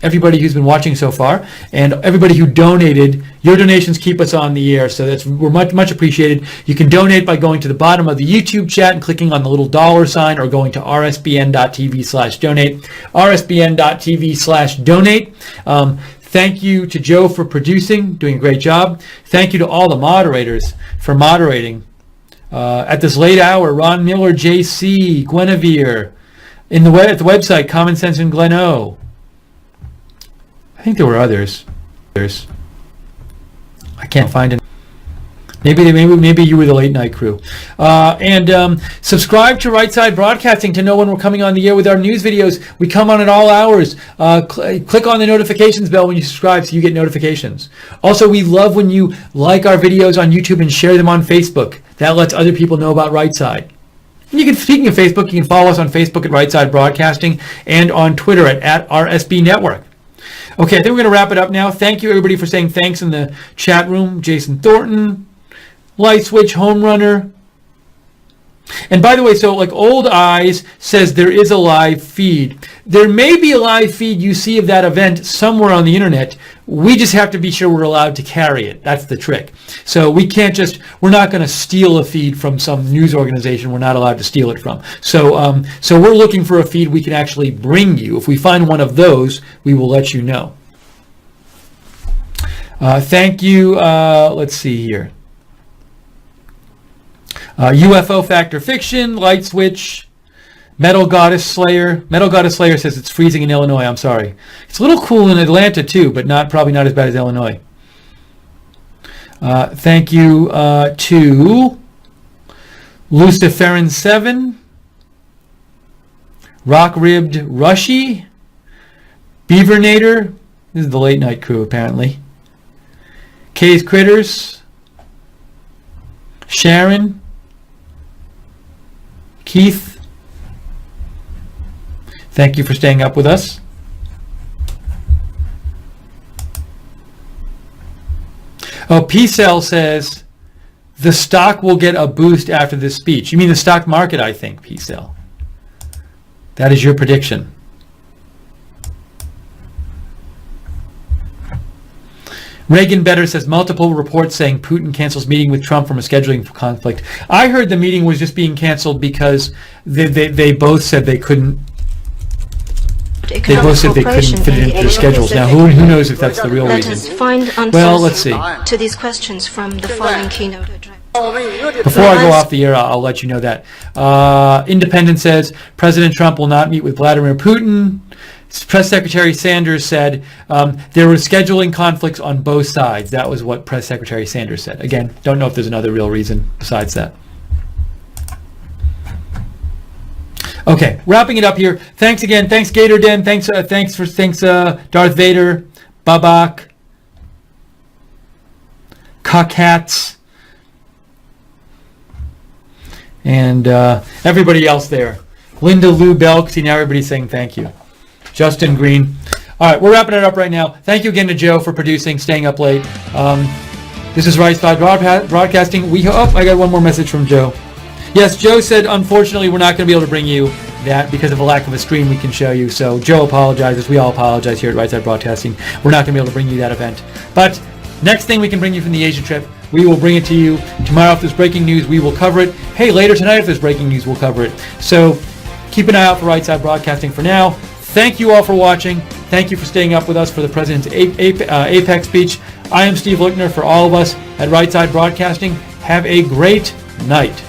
everybody who's been watching so far and everybody who donated. Your donations keep us on the air, so we're much appreciated. You can donate by going to the bottom of the YouTube chat and clicking on the little dollar sign, or going to rsbn.tv/donate, rsbn.tv/donate. Thank you to Joe for producing, doing a great job. Thank you to all the moderators for moderating. At this late hour, Ron Miller, JC, Guinevere, at the website, Common Sense and Glen O. I think there were others. I can't find it. Maybe you were the late night crew. And subscribe to Right Side Broadcasting to know when we're coming on the air with our news videos. We come on at all hours. Click on the notifications bell when you subscribe so you get notifications. Also, we love when you like our videos on YouTube and share them on Facebook. That lets other people know about Right Side. And speaking of Facebook, you can follow us on Facebook at Right Side Broadcasting and on Twitter at RSB Network. Okay, I think we're going to wrap it up now. Thank you, everybody, for saying thanks in the chat room. Jason Thornton, Light Switch, Home Runner. And by the way, so Old Eyes says there is a live feed. There may be a live feed you see of that event somewhere on the internet. We just have to be sure we're allowed to carry it. That's the trick. So we're not going to steal a feed from some news organization we're not allowed to steal it from. So we're looking for a feed we can actually bring you. If we find one of those, we will let you know. Thank you. Let's see here. UFO Factor Fiction, Light Switch, Metal Goddess Slayer. Metal Goddess Slayer says it's freezing in Illinois. I'm sorry. It's a little cool in Atlanta too, but probably not as bad as Illinois. Thank you to Luciferin 7, Rock Ribbed Rushy, Beavernator. This is the late night crew apparently. Kay's Critters, Sharon, Keith, thank you for staying up with us. P-Cell says the stock will get a boost after this speech. You mean the stock market, I think, P-Cell. That is your prediction. Reagan Better says multiple reports saying Putin cancels meeting with Trump from a scheduling conflict. I heard the meeting was just being canceled because they both said they couldn't. They both said they couldn't fit it into their schedules. Now, who knows if that's the real reason? Well, let's see. To these questions from the following keynote address. Before I go off the air, I'll let you know that. Independent says President Trump will not meet with Vladimir Putin. Press Secretary Sanders said there were scheduling conflicts on both sides. That was what Press Secretary Sanders said. Again, don't know if there's another real reason besides that. Okay, wrapping it up here. Thanks again. Thanks Gator Den. Thanks Darth Vader, Babak, Cockats, and everybody else there. Linda Lou Belk. See, now everybody's saying thank you. Justin Green. All right, we're wrapping it up right now. Thank you again to Joe for producing, staying up late. This is Right Side Broadcasting. I got one more message from Joe. Yes, Joe said, unfortunately, we're not going to be able to bring you that because of a lack of a screen we can show you. So Joe apologizes. We all apologize here at Right Side Broadcasting. We're not going to be able to bring you that event. But next thing we can bring you from the Asia trip, we will bring it to you. Tomorrow, if there's breaking news, we will cover it. Hey, later tonight, if there's breaking news, we'll cover it. So keep an eye out for Right Side Broadcasting for now. Thank you all for watching. Thank you for staying up with us for the President's APEC speech. I am Steve Lichtner for all of us at Right Side Broadcasting. Have a great night.